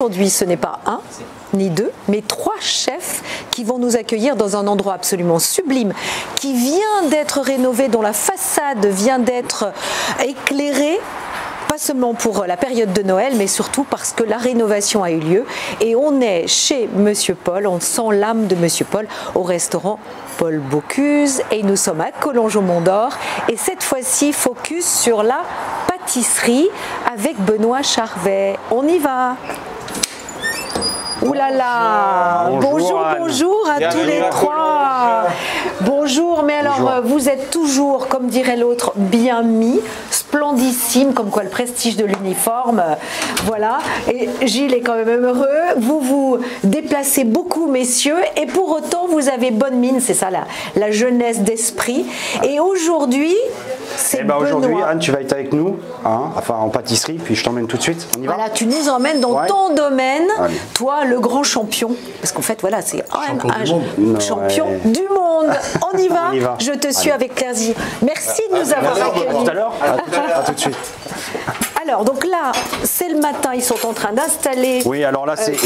Aujourd'hui, ce n'est pas un, ni deux, mais trois chefs qui vont nous accueillir dans un endroit absolument sublime, qui vient d'être rénové, dont la façade vient d'être éclairée, pas seulement pour la période de Noël, mais surtout parce que la rénovation a eu lieu. Et on est chez Monsieur Paul, on sent l'âme de Monsieur Paul au restaurant Paul Bocuse. Et nous sommes à Collonges au Mont d'Or. Et cette fois-ci, focus sur la pâtisserie avec Benoît Charvet. On y va! Ouh là là! Bonjour, bonjour à tous les trois! Bonjour, mais alors vous êtes toujours, comme dirait l'autre, bien mis, splendissime, comme quoi le prestige de l'uniforme, voilà. Et Gilles est quand même heureux. Vous vous déplacez beaucoup, messieurs, et pour autant vous avez bonne mine, c'est ça la jeunesse d'esprit. Et aujourd'hui, c'est Benoît. Aujourd'hui, Anne, tu vas être avec nous, hein, enfin en pâtisserie, puis je t'emmène tout de suite. On y va. Voilà, tu nous emmènes dans ton domaine, toi, le grand champion, parce qu'en fait, voilà, c'est un champion du monde. On y va, je te suis avec plaisir. Merci de nous avoir accueillis. Tout à l'heure, à tout de suite. Alors, donc là, c'est le matin, ils sont en train d'installer. Oui, alors là, c'est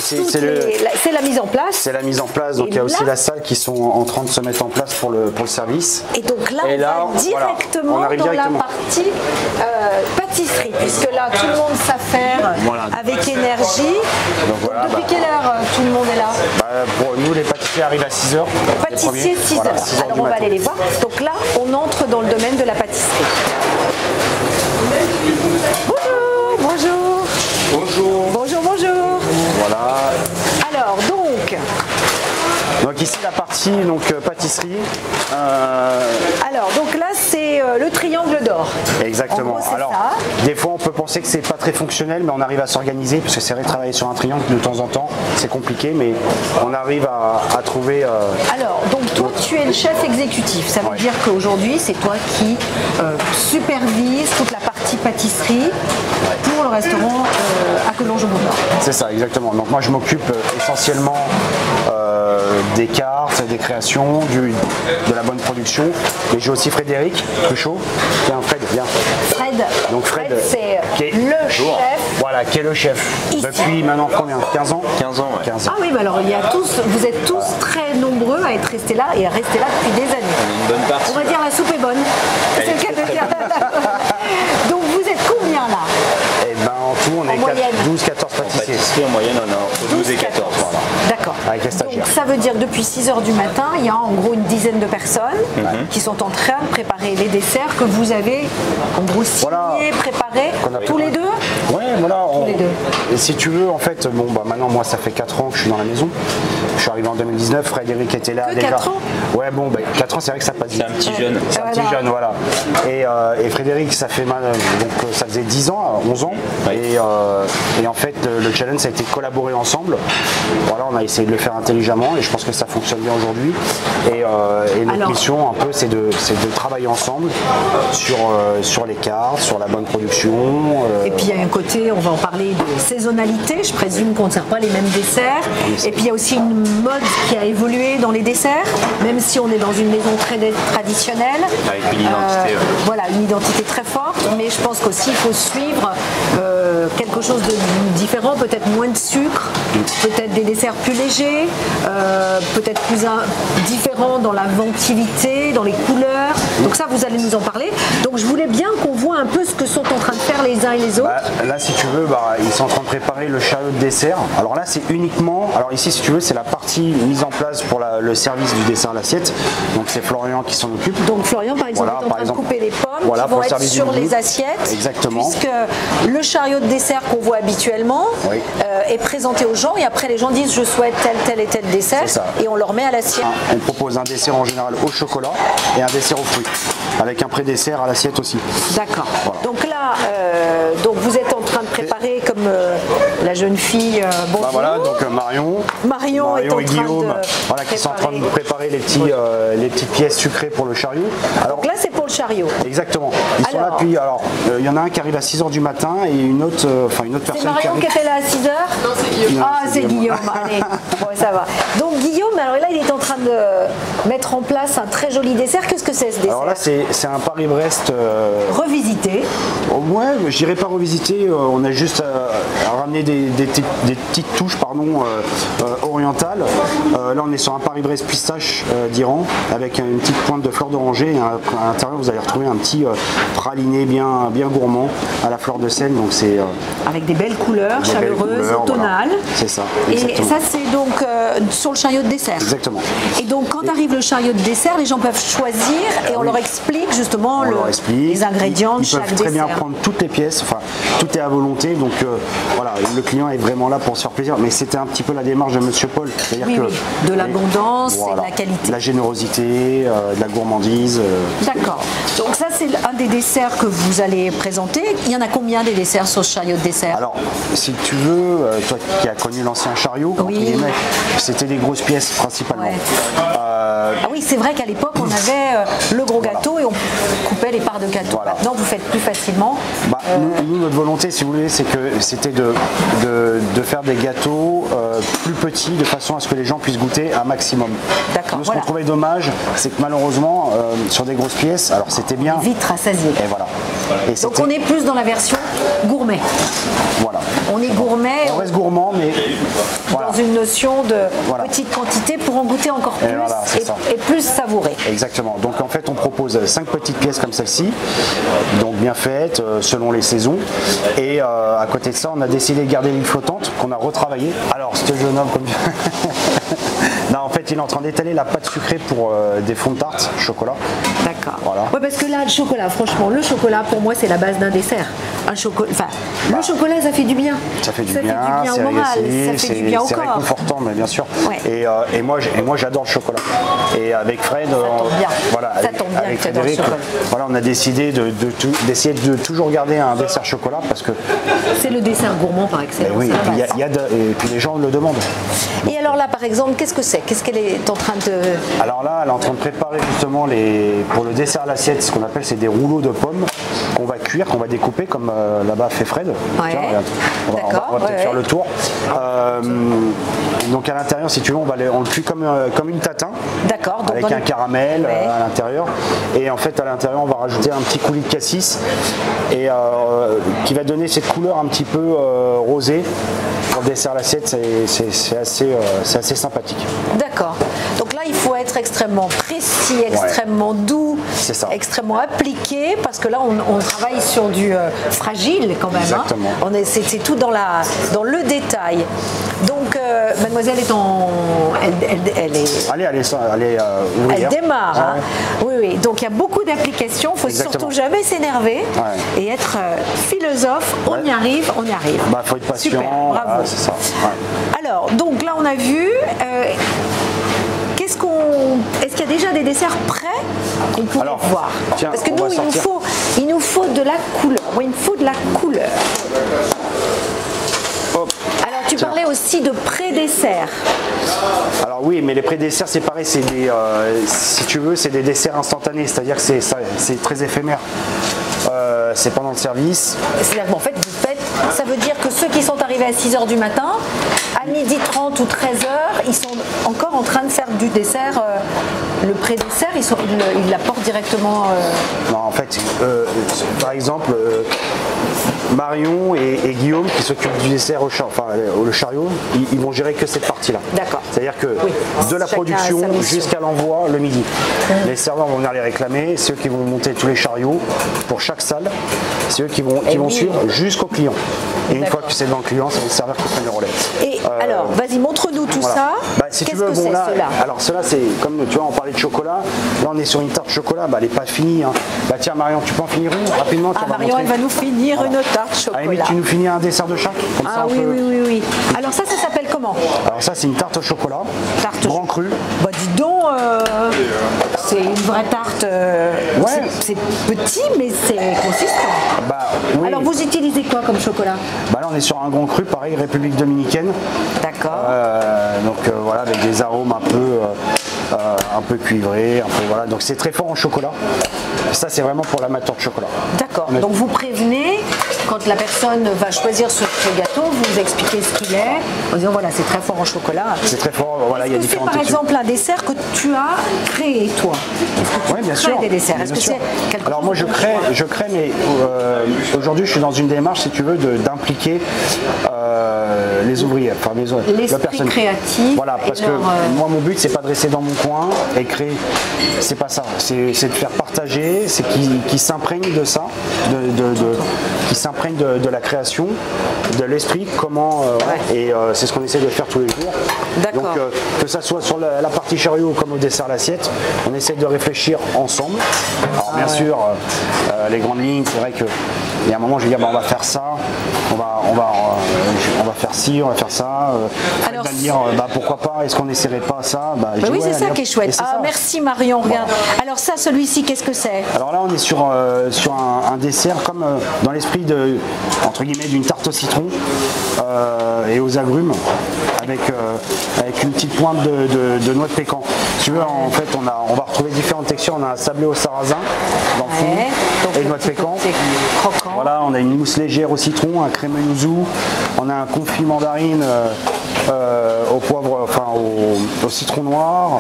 la mise en place. C'est la mise en place, donc il y a aussi la salle qui sont en train de se mettre en place pour le service. Et donc là, on va directement dans la partie pâtisserie, puisque là, tout le monde s'affaire avec énergie. Donc, depuis quelle heure tout le monde est là? Pour nous, les pâtissiers arrivent à 6 h. Pâtissiers, 6 h. Alors, on va aller les voir. Donc là, on entre dans le domaine de la pâtisserie. Bonjour. Bonjour. Bonjour, bonjour. Voilà. Alors, donc ici la partie pâtisserie. Alors donc là c'est le triangle d'or. Exactement. En gros, alors des fois on peut penser que c'est pas très fonctionnel, mais on arrive à s'organiser parce que c'est vrai, travailler sur un triangle de temps en temps c'est compliqué, mais on arrive à trouver. Alors donc toi tu es le chef exécutif. Ça veut dire qu'aujourd'hui c'est toi qui supervise toute la partie pâtisserie pour le restaurant à Collonges au Mont d'Or. C'est ça, exactement. Donc moi je m'occupe essentiellement des cartes, des créations, de la bonne production. Et j'ai aussi Frédéric Cruchot. Tiens, Fred, viens. Fred. Donc Fred c'est le chef. Voilà, qui est le chef. Ici. Depuis maintenant combien? 15 ans 15 ans, ouais. 15 ans. Ah oui, mais alors vous êtes tous très nombreux à être restés là et à rester là depuis des années. On est une bonne partie. On va dire la soupe est bonne. C'est le cas de dire. Donc vous êtes combien là? Eh ben en tout on est 12-14 pâtissiers. En moyenne on a 12 et 14. Voilà. D'accord. Avec les stagiaires. Donc ça veut dire depuis 6 h du matin, il y a en gros une dizaine de personnes qui sont en train de préparer les desserts que vous avez en gros signés, préparés, tous les deux? Ouais, voilà. Tous les deux. Et si tu veux, en fait, maintenant moi ça fait 4 ans que je suis dans la maison. Je suis arrivé en 2019, Frédéric était là déjà. 4 ans? Ouais, 4 ans c'est vrai que ça passe vite. C'est un petit jeune. C'est un petit jeune, voilà. Et Frédéric, ça fait donc ça faisait 10 ans, 11 ans. Et en fait, le challenge ça a été de collaborer ensemble. Voilà, on a essayé de le faire intelligemment et je pense que ça fonctionne bien aujourd'hui. Et notre mission un peu c'est de travailler ensemble sur les cartes, sur la bonne production. Et puis il y a un côté, on va en parler de saisonnalité, je présume qu'on ne sert pas les mêmes desserts. Et puis il y a aussi une mode qui a évolué dans les desserts, même si on est dans une maison très traditionnelle. Avec une identité. Voilà, une identité très forte, mais je pense qu'aussi il faut suivre quelque chose de différent, peut-être moins de sucre, peut-être des desserts plus légers, peut-être plus différents dans l'inventivité, dans les couleurs. Donc ça, vous allez nous en parler. Donc je voulais bien qu'on voit un peu ce que sont en train de faire les uns et les autres. Là, si tu veux, ils sont en train de préparer le chariot de dessert. Alors là, c'est uniquement... Alors ici, si tu veux, c'est la partie mise en place pour le service du dessert à l'assiette. Donc c'est Florian qui s'en occupe. Donc Florian, par exemple, est en train de couper les pommes qui vont être sur les assiettes. Exactement. Puisque le chariot de dessert qu'on voit habituellement est présenté aux gens et après les gens disent je souhaite tel et tel dessert et on leur met à l'assiette. On propose un dessert en général au chocolat et un dessert aux fruits avec un pré-dessert à l'assiette aussi. D'accord. Voilà. Donc là, vous êtes en train de préparer comme la jeune fille. Bonjour. Voilà, donc Marion est en et Guillaume, qui sont en train de préparer les petites pièces sucrées pour le chariot. Alors, donc là, c'est pour le chariot. Exactement. Ils sont là depuis. Alors, il y en a un qui arrive à 6 h du matin et une autre personne. C'est Marion qui était là à 6 h? Non, c'est Guillaume. Ah, c'est Guillaume. Allez, bon, ça va. Donc Guillaume, alors Alors là, il est en train de mettre en place un très joli dessert. Qu'est-ce que c'est ce dessert? Alors là, c'est un Paris-Brest. Revisité. Ouais, je dirais pas revisité. On a juste à ramener des petites touches orientales. Là, on est sur un Paris-Brest pistache d'Iran avec une petite pointe de fleur d'oranger. Et à l'intérieur, vous allez retrouver un petit praliné bien gourmand à la fleur de sel. Donc c'est avec des belles couleurs, chaleureuses, automnales. Voilà. C'est ça. Exactement. Et ça, c'est donc sur le chariot de dessert. Exactement. Et donc, quand arrive le chariot de dessert, les gens peuvent choisir et on leur explique justement les ingrédients de chaque dessert. Ils peuvent très bien prendre toutes les pièces, enfin, tout est à volonté. Donc voilà, le client est vraiment là pour se faire plaisir. Mais c'était un petit peu la démarche de Monsieur Paul. C'est-à-dire de l'abondance et de la qualité. La générosité, de la gourmandise. D'accord. Donc ça, c'est un des desserts que vous allez présenter. Il y en a combien des desserts sur ce chariot de dessert? Alors, si tu veux, toi qui as connu l'ancien chariot, c'était des grosses pièces principalement. Ouais. Ah oui, c'est vrai qu'à l'époque, on avait le gros gâteau et on coupait les parts de gâteau. Voilà. Maintenant, vous faites plus facilement. Nous, notre volonté, si vous voulez, c'était de faire des gâteaux plus petits, de façon à ce que les gens puissent goûter un maximum. D'accord. Nous, ce qu'on trouvait dommage, c'est que malheureusement, sur des grosses pièces, alors c'était bien. Vite rassasié. Et voilà. Et donc on est plus dans la version gourmet. Voilà. On est gourmet. On reste gourmand, mais dans une notion de petite quantité pour en goûter encore plus et plus savourer. Exactement. Donc en fait, on propose 5 petites pièces comme celle-ci, donc bien faites selon les saisons. Et à côté de ça, on a décidé de garder l'huile flottante qu'on a retravaillée. Alors, ce jeune homme comme non, en fait, il est en train d'étaler la pâte sucrée pour des fonds de tarte chocolat. D'accord. Voilà. Ouais, parce que là, le chocolat, franchement, le chocolat pour moi, c'est la base d'un dessert. Le chocolat, ça fait du bien. Ça fait du bien au moral, ça fait du bien au corps. C'est réconfortant, mais bien sûr. Ouais. Et moi, j'adore le chocolat. Et avec Fred, ça tombe bien avec que tu adores le Frédéric, chocolat. on a décidé d'essayer de toujours garder un dessert chocolat parce que c'est le dessert gourmand par excellence. Oui, et puis les gens le demandent. Et alors là, par exemple, qu'est-ce que c'est? Qu'est-ce qu'elle est en train de... Alors là, elle est en train de préparer justement pour le dessert à l'assiette, ce qu'on appelle, c'est des rouleaux de pommes qu'on va cuire, qu'on va découper comme là-bas fait Fred. Ouais. Tiens, on va peut-être faire le tour. Donc à l'intérieur, si tu veux, on le cuit comme une tatin. D'accord. Avec un caramel à l'intérieur. Et en fait, à l'intérieur, on va rajouter un petit coulis de cassis et qui va donner cette couleur un petit peu rosée. Pour le dessert à l'assiette, c'est assez sympathique. D'accord. Donc là, il faut être extrêmement précis, extrêmement doux, extrêmement appliqué, parce que là, on travaille sur du fragile quand même. Exactement. Hein. C'est tout dans le détail. Donc, mademoiselle est elle démarre. Hein. Oui. Donc, il y a beaucoup d'applications. Il ne faut surtout jamais s'énerver et être philosophe. On y arrive. Faut être patient. Super, bravo. C'est ça. Ouais. Alors, donc là, on a vu. Est-ce qu'il y a déjà des desserts prêts qu'on pourrait voir? Parce que nous, il nous faut de la couleur. Il me faut de la couleur. Hop. Alors, tu parlais aussi de pré-dessert. Alors oui, mais les pré-desserts, c'est pareil, c'est si tu veux, c'est des desserts instantanés, c'est-à-dire que c'est très éphémère. C'est pendant le service. C'est-à-dire qu'en fait, ça veut dire que ceux qui sont arrivés à 6h du matin, à 12h30 ou 13h, ils sont encore en train de faire du dessert, le pré-dessert, ils l'apportent directement. Non, en fait, par exemple, Marion et Guillaume qui s'occupent du dessert le chariot, ils vont gérer que cette partie-là. D'accord. C'est-à-dire que de la production jusqu'à l'envoi le midi. Les serveurs vont venir les réclamer, c'est eux qui vont monter tous les chariots pour chaque salle, c'est eux qui vont suivre jusqu'au client. Et une fois que c'est dans le client, c'est les serveurs qui prennent le relais. Et alors, vas-y, montre-nous tout ça. Si tu veux, cela alors cela c'est comme tu vois, on parlait de chocolat. Là, on est sur une tarte chocolat, elle n'est pas finie. Hein. Tiens, Marion, tu peux en finir une rapidement. Marion, elle va nous finir une tarte chocolat. À la limite, tu nous finis un dessert de chaque. Comme ça, oui. Alors ça s'appelle comment? Alors ça, c'est une tarte au chocolat. Grand cru. Bah dis donc, c'est une vraie tarte. C'est petit, mais c'est consistant. Oui. Alors vous utilisez quoi comme chocolat? Là, on est sur un grand cru, pareil, République dominicaine. D'accord. Voilà, avec des arômes un peu cuivrés, voilà. Donc c'est très fort en chocolat. Ça, c'est vraiment pour l'amateur de chocolat. D'accord. Donc vous prévenez quand la personne va choisir ce gâteau, vous expliquez ce qu'il est, en disant voilà, c'est très fort en chocolat. C'est très fort, voilà, il y a Est-ce que c'est différentes par textures. exemple un dessert que tu as créé toi? Oui, bien crées sûr. des desserts. Est-ce Bien que sûr. c'est quelque Alors chose moi dont tu vois? je crée, mais aujourd'hui je suis dans une démarche, si tu veux, d'impliquer les ouvriers, enfin la L'esprit personne. créatif. Voilà, parce et que leur, moi mon but c'est pas de rester dans mon coin et créer, c'est pas ça. C'est de faire partager, c'est qu'ils s'imprègnent de ça, qu'ils s'imprègnent de la création, de l'esprit, comment et c'est ce qu'on essaie de faire tous les jours. D'accord. Donc que ça soit sur la partie chariot comme au dessert l'assiette, on essaie de réfléchir ensemble. Alors bien sûr, les grandes lignes, c'est vrai que il y a un moment je vais dire on va faire ça, on va faire ci, on va faire ça. Fred Alors, va me dire pourquoi pas, est-ce qu'on n'essaierait pas ça? Je dis, oui, ouais, c'est ça allez, qui est hop. chouette. Et c'est Ah, ça. merci Marion, regarde. Alors ça, celui-ci, qu'est-ce que c'est? Alors là, on est sur un dessert comme dans l'esprit entre guillemets d'une tarte au citron et aux agrumes avec une petite pointe de noix de pécan. Si tu veux, en fait, on va retrouver différentes textures. On a un sablé au sarrasin dans le fond Donc, et le noix de petit pécan. côté croquant. Voilà, on a une mousse légère au citron, un crémeux yuzu, on a un confit mandarine au poivre, enfin au citron noir.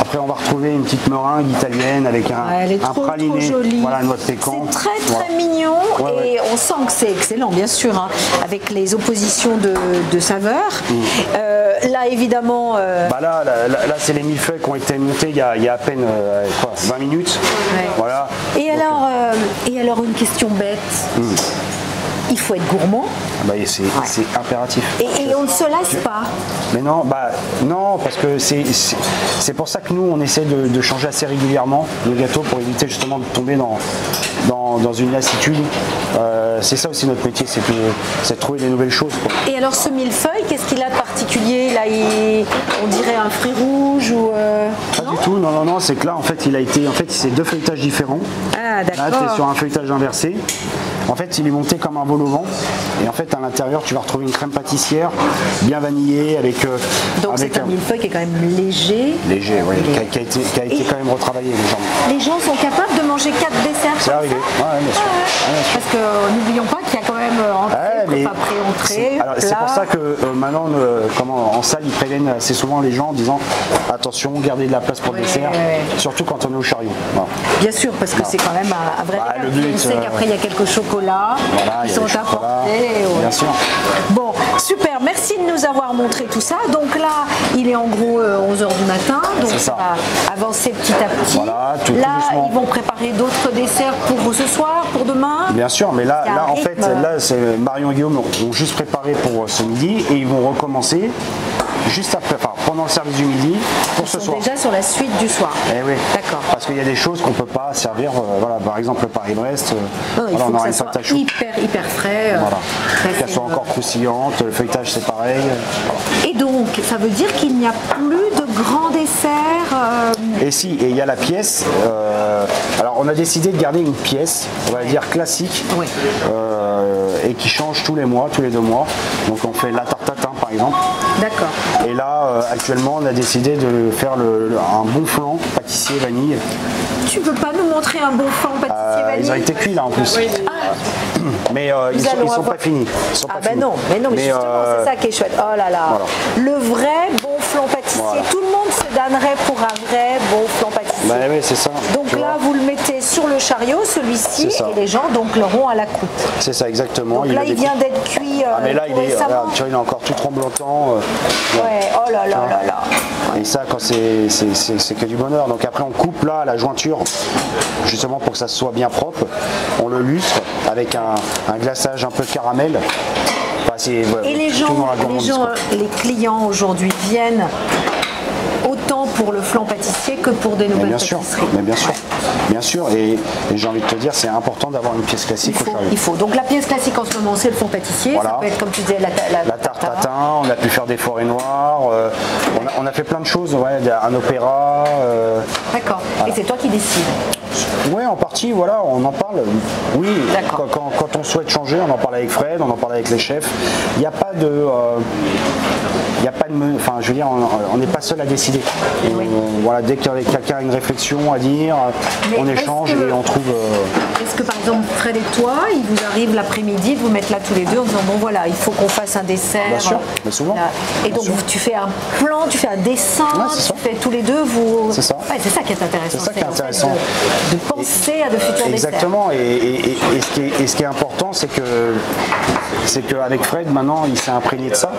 Après, on va retrouver une petite meringue italienne avec Elle est un trop praliné, jolie. voilà, noix de pécan. C'est très Voilà. mignon Ouais, et on sent que c'est excellent, bien sûr, hein, avec les oppositions de saveurs. Là, évidemment, Là, c'est les millefeuilles qui ont été montés il y a à peine 20 minutes. Ouais. Voilà. et alors une question bête. Il faut être gourmand C'est impératif. et on ne se lasse pas. Mais non, non, parce que c'est pour ça que nous, on essaie de changer assez régulièrement le gâteau pour éviter justement de tomber dans une lassitude. C'est ça aussi notre métier, c'est de trouver des nouvelles choses, quoi. Et alors ce millefeuille, qu'est-ce qu'il a de particulier? Là, on dirait un fruit rouge ou Pas du tout, non, c'est que là, en fait, c'est deux feuilletages différents. Ah, Là, tu es d'accord. sur un feuilletage inversé. En fait, il est monté comme un vol au vent. Et en fait, à l'intérieur, tu vas retrouver une crème pâtissière bien vanillée avec. Donc avec c'est un millefeuille qui est quand même léger. léger, oui, qui a été quand même retravaillé légèrement. Les gens sont capables de manger 4 desserts. C'est comme arrivé, ça? ouais, bien sûr. Ouais, bien sûr. Parce que n'oublions pas qu'il y a quand même entrée, après-entrée. alors, c'est pour ça que maintenant, en salle, ils préviennent assez souvent les gens en disant attention, gardez de la place pour le dessert, surtout quand on est au chariot. Voilà. Bien sûr, parce que c'est quand même un vrai Bah, régal. le but, On sait qu'après il y a quelques chocolats Voilà, qui il y a sont le chocolat, apportés. bien sûr. Bon, super, merci de nous avoir montré tout ça. Donc là, il est en gros 11h du matin, donc C'est ça ça. va avancer petit à petit. Voilà, tout là, doucement. ils vont préparer d'autres desserts pour ce soir, pour demain. Bien sûr, mais là, Il y a un en fait, rythme. là, c'est Marion et Guillaume ont juste préparé pour ce midi et ils vont recommencer juste après, enfin pendant le service du midi pour ce Ils sont soir. déjà sur la suite du soir. Eh oui. D'accord. Parce qu'il y a des choses qu'on peut pas servir, voilà, par exemple le Paris-Brest, Non, il voilà, faut on aura que une ça soit pâte à choux. hyper frais. Voilà. très Qu'elle soit fine. encore croustillante, le feuilletage c'est pareil. Et donc, ça veut dire qu'il n'y a plus de grands desserts. Et si, et il y a la pièce. Alors on a décidé de garder une pièce, on va dire classique, Oui. et qui change tous les mois, tous les 2 mois. Donc on fait la tarte tatin par exemple. D'accord. Et là actuellement on a décidé de faire un bon flan pâtissier vanille. Tu peux pas nous montrer un bon flan pâtissier vanille? Ils ont été cuits là en plus. Mais ils allons sont avoir- pas finis. Ils sont Ah pas ben finis. non, mais justement c'est ça qui est chouette. Oh là là, Voilà. le vrai bon flan pâtissier. Voilà. Tout le monde se damnerait pour un vrai bon flan pâtissier. Bah oui, c'est ça. Donc tu là, vois. vous le mettez sur le chariot, celui-ci, C'est ça. et les gens donc l'auront à la coupe. C'est ça exactement. Donc là, a il des vient petits- d'être cuit Ah mais là il est, récemment. regarde, tu vois, il est encore tout tremblotant. Ouais, oh là là là là. Et ça, quand c'est que du bonheur. Donc après, on coupe là la jointure, justement pour que ça soit bien propre. On le lustre avec un glaçage un peu de caramel. Enfin, Et les gens, les clients aujourd'hui viennent autant pour le flan pâtissier que pour des nouvelles bien sûr, pâtisseries. mais bien sûr. Et j'ai envie de te dire, c'est important d'avoir une pièce classique au chariot. Il faut. Donc la pièce classique en ce moment, c'est le flan pâtissier. Voilà. Ça peut être, comme tu disais, la La tarte tatin, on a pu faire des forêts noires, on a fait plein de choses, ouais, un opéra. D'accord. Et c'est toi qui décides. Oui, en partie, voilà, on en parle. Oui, D'accord. quand on souhaite changer, on en parle avec Fred, on en parle avec les chefs. Il n'y a pas enfin, je veux dire, on n'est pas seul à décider. Voilà, dès que quelqu'un a une réflexion à dire, on échange et on trouve. Est-ce que par exemple Fred et toi, il vous arrive l'après-midi de vous mettre là tous les deux en disant bon voilà, il faut qu'on fasse un dessert. Bien sûr, mais souvent. Et donc tu fais un plan, tu fais un dessin, tu fais tous les deux vous. C'est ça. Ouais, c'est ça qui est intéressant. C'est ça qui est intéressant. De penser à de futurs desserts. Exactement. Et ce qui est important, c'est qu'avec Fred, maintenant, il s'est imprégné de ça.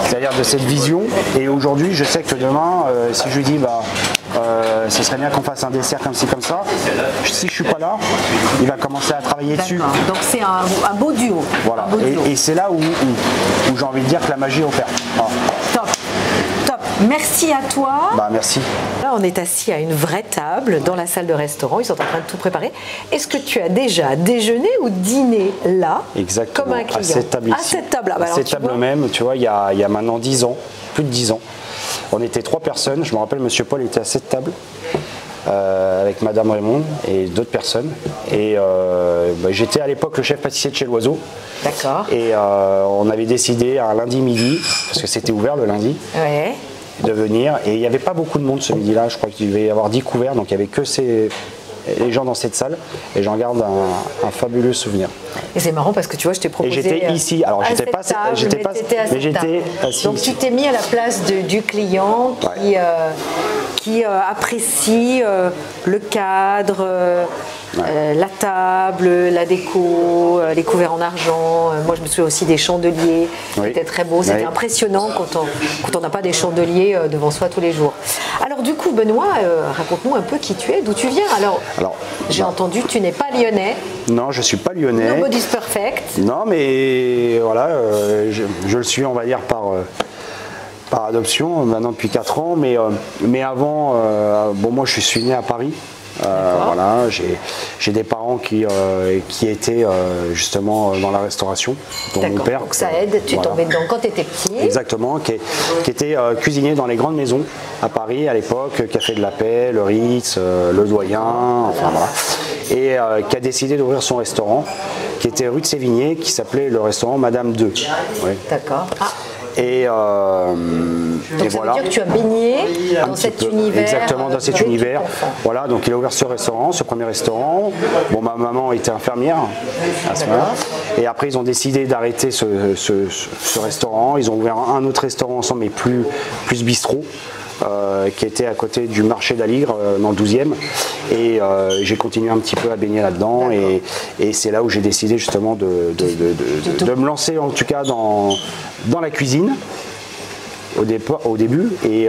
C'est-à-dire de cette vision. Et aujourd'hui, je sais que demain, si je lui dis ce serait bien qu'on fasse un dessert comme ci, comme ça, si je suis pas là, il va commencer à travailler dessus. Donc c'est un beau duo. Voilà. Un beau duo. Et c'est là où j'ai envie de dire que la magie opère. Voilà. Top. Merci à toi. Merci. Là, on est assis à une vraie table dans la salle de restaurant. Ils sont en train de tout préparer. Est-ce que tu as déjà déjeuné ou dîné là? Exactement. Comme un client. À cette table À cette table-là. À cette table même, tu vois, il y a maintenant 10 ans, plus de 10 ans. On était 3 personnes. Je me rappelle, Monsieur Paul était à cette table avec Madame Raymond et d'autres personnes. Et j'étais à l'époque le chef pâtissier de chez L'Oiseau. D'accord. Et on avait décidé un lundi midi, parce que c'était ouvert le lundi, de venir. Et il n'y avait pas beaucoup de monde ce midi-là. Je crois qu'il devait y avoir 10 couverts, donc il n'y avait que les gens dans cette salle. Et j'en garde un fabuleux souvenir. Et c'est marrant parce que tu vois, je t'ai proposé. Et j'étais ici. Alors j'étais pas, mais j'étais assis. Donc tu t'es mis à la place du client qui apprécie le cadre, la table, la déco, les couverts en argent. Moi, je me souviens aussi des chandeliers. C'était très beau. C'était impressionnant quand on n'a pas des chandeliers devant soi tous les jours. Alors du coup, Benoît, raconte-nous un peu qui tu es, d'où tu viens. Alors j'ai entendu, tu n'es pas lyonnais. Non, je suis pas lyonnais. Nobody's perfect. Non, mais voilà, je le suis, on va dire, par adoption, maintenant depuis 4 ans. Mais avant, moi je suis né à Paris. Voilà, j'ai des parents qui étaient justement dans la restauration, dont mon père. Donc ça aide, tu es tombé dedans quand tu étais petit. Exactement, qui était cuisinier dans les grandes maisons à Paris à l'époque, Café de la Paix, le Ritz, le Doyen, enfin voilà. Et qui a décidé d'ouvrir son restaurant, qui était rue de Sévigné, qui s'appelait le restaurant Madame 2. D'accord. Et donc ça veut dire que tu as baigné dans cet univers. Exactement, dans cet univers. Voilà, donc il a ouvert ce restaurant, ce premier restaurant. Bon, ma maman était infirmière à ce moment-là. Et après, ils ont décidé d'arrêter ce restaurant. Ils ont ouvert un autre restaurant ensemble, mais plus bistrot. Qui était à côté du marché d'Aligre dans le 12e, et j'ai continué un petit peu à baigner là-dedans, et c'est là où j'ai décidé justement de me lancer en tout cas dans la cuisine au début, et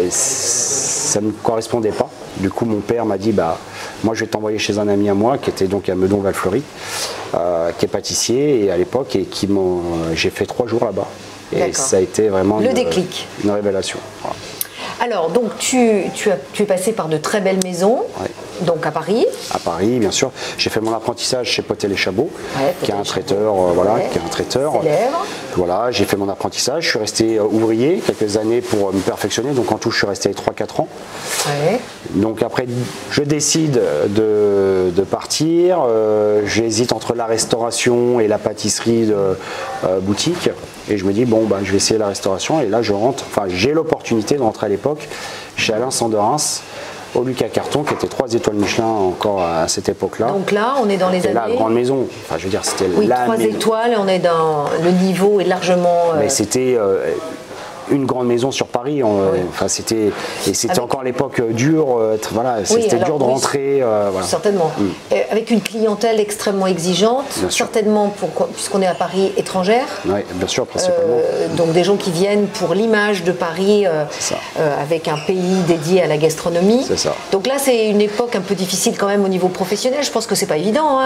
ça ne me correspondait pas. Du coup mon père m'a dit moi je vais t'envoyer chez un ami à moi qui était donc à Meudon-Valfleury, qui est pâtissier, et à l'époque, et j'ai fait 3 jours là-bas, et ça a été vraiment une révélation. Voilà. Alors, donc tu es passé par de très belles maisons, donc à Paris. À Paris, bien sûr. J'ai fait mon apprentissage chez Potel et Chabot, qui est un traiteur, qui est un traiteur. Célèbre. Voilà, j'ai fait mon apprentissage. Je suis resté ouvrier quelques années pour me perfectionner. Donc en tout, je suis resté 3-4 ans. Donc après, je décide de partir. J'hésite entre la restauration et la pâtisserie de boutique. Et je me dis, je vais essayer la restauration. Et là, j'ai l'opportunité de rentrer à l'époque chez Alain Sanderens, au Lucas Carton, qui était 3 étoiles Michelin encore à cette époque-là. Donc là, on est dans les années... la grande maison. Enfin, je veux dire, c'était la 3 étoiles, on est dans... Le niveau est largement... Mais c'était... une grande maison sur Paris, c'était encore l'époque dure, c'était dur de rentrer. Certainement. Avec une clientèle extrêmement exigeante, certainement puisqu'on est à Paris étrangère. Oui, bien sûr, principalement. Donc des gens qui viennent pour l'image de Paris avec un pays dédié à la gastronomie. C'est ça. Donc là, c'est une époque un peu difficile quand même au niveau professionnel. Je pense que c'est pas évident.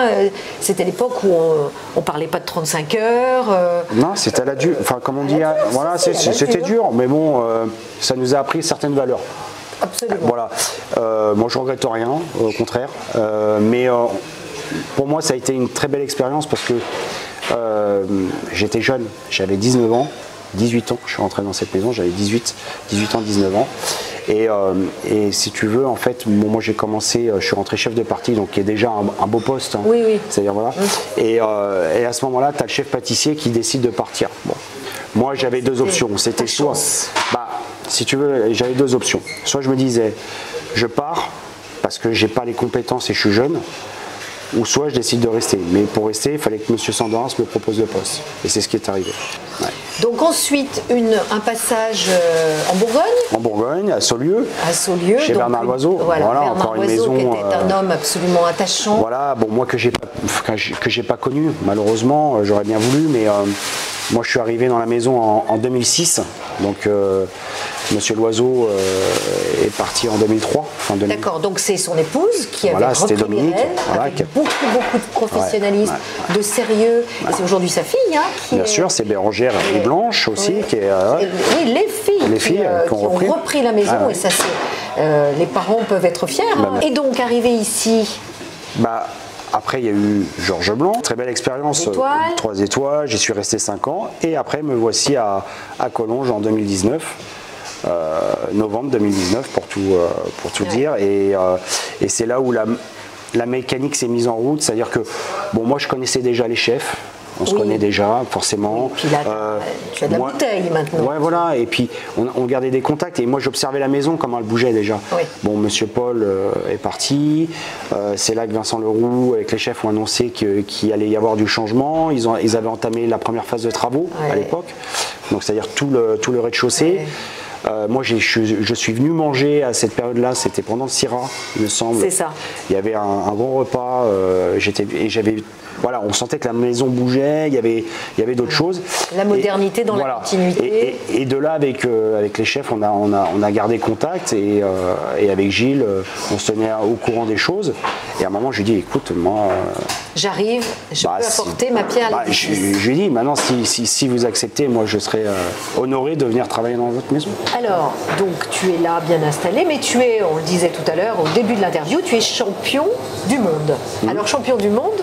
C'était l'époque où on parlait pas de 35 heures. Non, c'était à la dure. Enfin, comme on dit, c'était dur. Mais bon, ça nous a appris certaines valeurs. Absolument. Voilà. Moi, je regrette rien, au contraire. Mais pour moi, ça a été une très belle expérience parce que j'étais jeune. J'avais 19 ans, 18 ans. Je suis rentré dans cette maison. J'avais 18 ans, 19 ans. Et si tu veux, en fait, moi j'ai commencé, je suis rentré chef de partie, donc qui est déjà un beau poste. Oui. C'est-à-dire, voilà. Et à ce moment-là, tu as le chef pâtissier qui décide de partir. Bon. Moi, j'avais deux options. C'était soit, si tu veux, j'avais deux options. Soit je me disais, je pars parce que j'ai pas les compétences et je suis jeune, ou soit je décide de rester. Mais pour rester, il fallait que M. Sandoras me propose le poste. Et c'est ce qui est arrivé. Ouais. Donc ensuite, un passage en Bourgogne. En Bourgogne, à Saulieu. À Saulieu. Chez Bernard Loiseau. Voilà, Bernard encore une Loiseau, maison. qui était un homme absolument attachant. Voilà, bon, moi que j'ai pas connu, malheureusement, j'aurais bien voulu, mais moi je suis arrivé dans la maison en 2006. Donc Monsieur Loiseau est parti en 2003. D'accord, donc c'est son épouse qui avait repris Dominique, les rênes, avec beaucoup de professionnalisme, de sérieux. Et c'est aujourd'hui sa fille qui bien sûr, c'est Bérangère et Blanche aussi. Qui est, oui, les filles qui ont repris la maison. Et ça, les parents peuvent être fiers. Et donc, arrivé ici... Après, il y a eu Georges Blanc, très belle expérience, 3 étoiles, j'y suis resté 5 ans. Et après, me voici à Collonges en 2019. Novembre 2019 pour tout dire, et c'est là où la mécanique s'est mise en route, c'est-à-dire que bon, moi je connaissais déjà les chefs, on se connaît déjà forcément. Oui, puis là, tu as de la bouteille maintenant. Ouais, voilà, et puis on gardait des contacts et moi j'observais la maison comment elle bougeait déjà. Oui. Bon, Monsieur Paul est parti, c'est là que Vincent Leroux avec les chefs ont annoncé qu'il allait y avoir du changement. Ils avaient entamé la première phase de travaux à l'époque, donc c'est-à-dire tout le rez-de-chaussée. Moi, je suis venu manger à cette période-là, c'était pendant le Syrah, il me semble. C'est ça. Il y avait un bon repas, on sentait que la maison bougeait, il y avait d'autres choses. La modernité dans la continuité. Et de là, avec les chefs, on a gardé contact et avec Gilles, on se tenait au courant des choses. Et à un moment, je lui ai dit, écoute, moi... J'arrive, je peux apporter ma pierre à l'édifice. Je lui ai dit, maintenant, si vous acceptez, moi, je serais honoré de venir travailler dans votre maison. Alors, donc, tu es là, bien installé, mais tu es, on le disait tout à l'heure, au début de l'interview, tu es champion du monde. Alors, champion du monde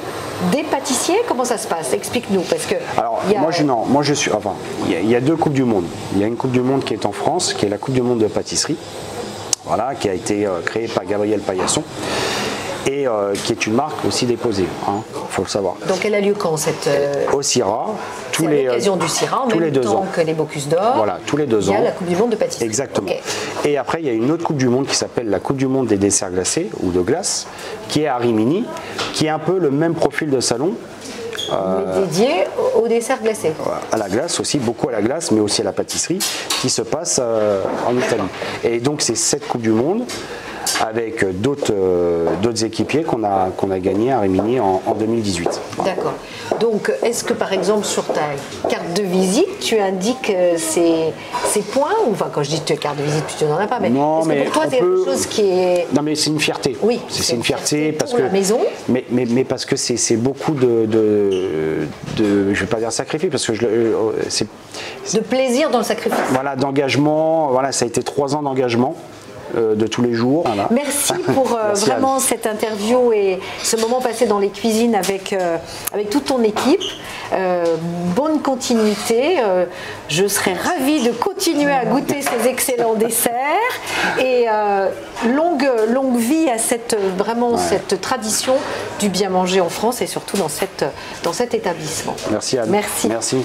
des pâtissiers, comment ça se passe? Explique-nous, parce que... Alors, il y a deux Coupes du Monde. Il y a une Coupe du Monde qui est en France, qui est la Coupe du Monde de pâtisserie, voilà, qui a été créée par Gabriel Paillasson, et qui est une marque aussi déposée, faut le savoir. Donc elle a lieu quand cette... Au Syrah. C'est à l'occasion du Syrah, en même temps que les Bocuse d'Or. Voilà, tous les 2 ans. Il y a la Coupe du Monde de pâtisserie. Exactement. Okay. Et après, il y a une autre Coupe du Monde qui s'appelle la Coupe du Monde des desserts glacés, ou de glace, qui est à Rimini, qui est un peu le même profil de salon. Mais dédié aux desserts glacés. À la glace aussi, beaucoup à la glace, mais aussi à la pâtisserie, qui se passe en Italie. Et donc c'est cette Coupe du Monde, avec d'autres équipiers qu'on a gagné à Rimini en 2018. D'accord. Donc, est-ce que par exemple sur ta carte de visite, tu indiques ces points, ou enfin quand je dis carte de visite, tu n'en as pas, mais non, mais pour toi c'est quelque chose qui est... Non, mais c'est une fierté. Oui, c'est une fierté parce pour que la maison. Mais parce que c'est beaucoup de je vais pas dire sacrifice parce que c'est de plaisir dans le sacrifice. Voilà, d'engagement. Voilà, ça a été 3 ans d'engagement. De tous les jours. Voilà. Merci pour vraiment cette interview et ce moment passé dans les cuisines avec toute ton équipe. Bonne continuité. Je serais ravie de continuer à goûter ces excellents desserts et longue vie à cette tradition du bien manger en France et surtout dans cet établissement. Merci Anne. Merci. Merci.